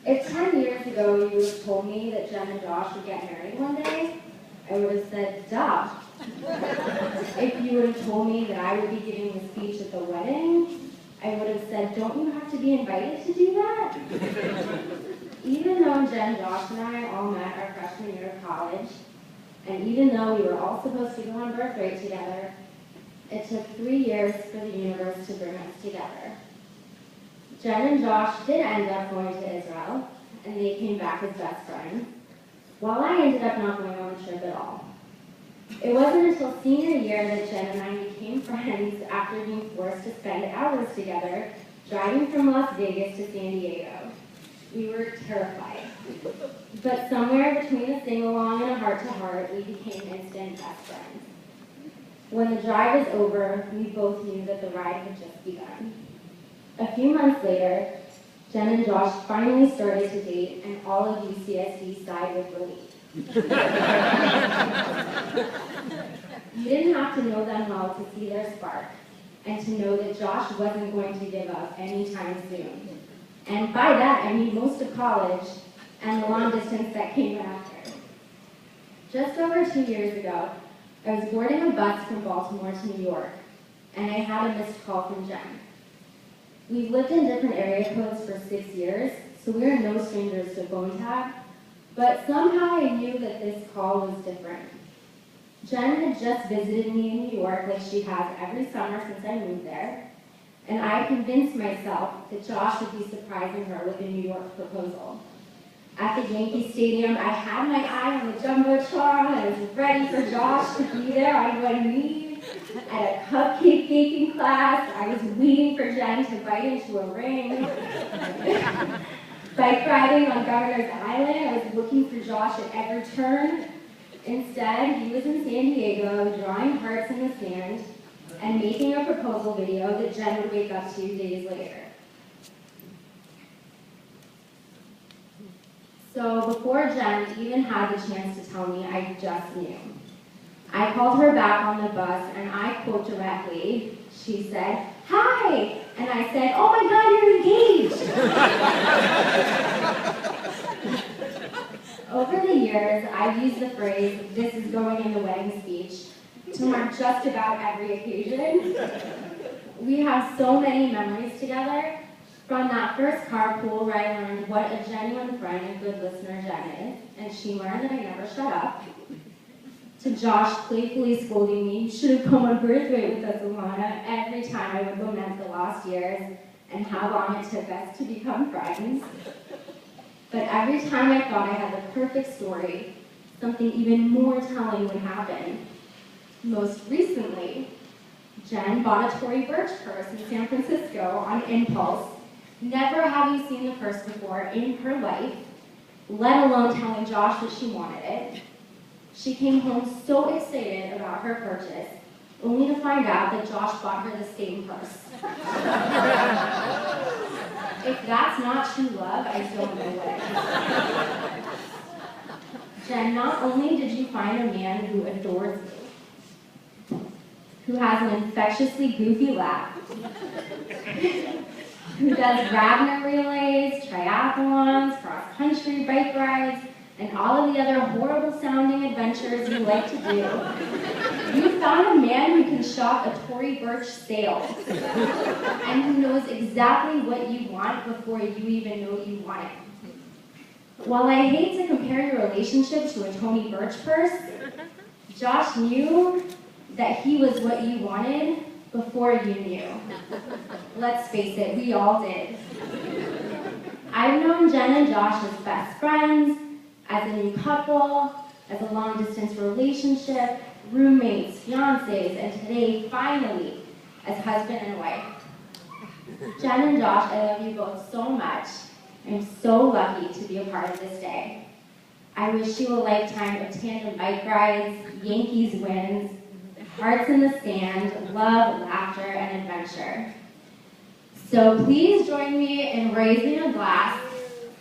If 10 years ago you would have told me that Jen and Josh would get married one day, I would have said, duh. If you would have told me that I would be giving the speech at the wedding, I would have said, don't you have to be invited to do that? Even though Jen, Josh, and I all met our freshman year of college, and even though we were all supposed to go on birthright together, it took 3 years for the universe to bring us together. Jen and Josh did end up going to Israel, and they came back as best friends, while I ended up not going on the trip at all. It wasn't until senior year that Jen and I became friends after being forced to spend hours together driving from Las Vegas to San Diego. We were terrified. But somewhere between a sing-along and a heart-to-heart, we became instant best friends. When the drive was over, we both knew that the ride had just begun. A few months later, Jen and Josh finally started to date, and all of UCSD sighed with relief. You didn't have to know them well to see their spark, and to know that Josh wasn't going to give up anytime soon. And by that, I mean most of college and the long distance that came after. Just over 2 years ago, I was boarding a bus from Baltimore to New York, and I had a missed call from Jen. We've lived in different area codes for 6 years, so we are no strangers to phone tag, but somehow I knew that this call was different. Jen had just visited me in New York like she has every summer since I moved there, and I convinced myself that Josh would be surprising her with a New York proposal. At the Yankee Stadium, I had my eye on the Jumbotron, and I was ready for Josh to be there on one knee. At a cupcake baking class, I was waiting for Jen to bite into a ring. Bike riding on Governor's Island, I was looking for Josh at every turn. Instead, he was in San Diego, drawing hearts in the sand, and making a proposal video that Jen would wake up to days later. So before Jen even had the chance to tell me, I just knew. I called her back on the bus, and I quote directly, she said, "Hi!" And I said, "Oh my God, you're engaged!" Over the years, I've used the phrase, "this is going in the wedding speech," to mark just about every occasion. We have so many memories together, from that first carpool where I learned what a genuine friend and good listener Jen is, and she learned that I never shut up, to Josh playfully scolding me, "You should have come on birthright with us, Alana," every time I would lament the lost years and how long it took us to become friends. But every time I thought I had the perfect story, something even more telling would happen. Most recently, Jen bought a Tory Burch purse in San Francisco on impulse, never having seen the purse before in her life, let alone telling Josh that she wanted it. She came home so excited about her purchase, only to find out that Josh bought her the same purse. If that's not true love, I don't know what is. Jen, not only did you find a man who adores you, who has an infectiously goofy laugh, who does Ragnar relays, triathlons, cross-country bike rides, and all of the other horrible-sounding adventures you like to do, you found a man who can shop a Tory Burch sale, and who knows exactly what you want before you even know you want it. While I hate to compare your relationship to a Tony Burch purse, Josh knew that he was what you wanted before you knew. Let's face it, we all did. I've known Jen and Josh as best friends, as a new couple, as a long-distance relationship, roommates, fiancés, and today, finally, as husband and wife. Jen and Josh, I love you both so much. I'm so lucky to be a part of this day. I wish you a lifetime of tandem bike rides, Yankees wins, hearts in the sand, love, laughter, and adventure. So please join me in raising a glass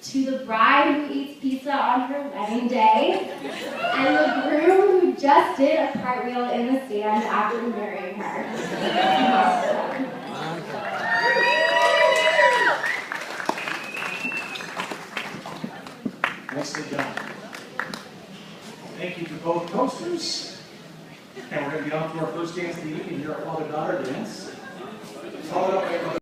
to the bride who eats pizza on her wedding day, and the groom who just did a cartwheel in the sand after marrying her. Nicely done. Thank you to both coasters. And we're going to get on to our first dance of the evening here, our father-daughter dance. Followed up by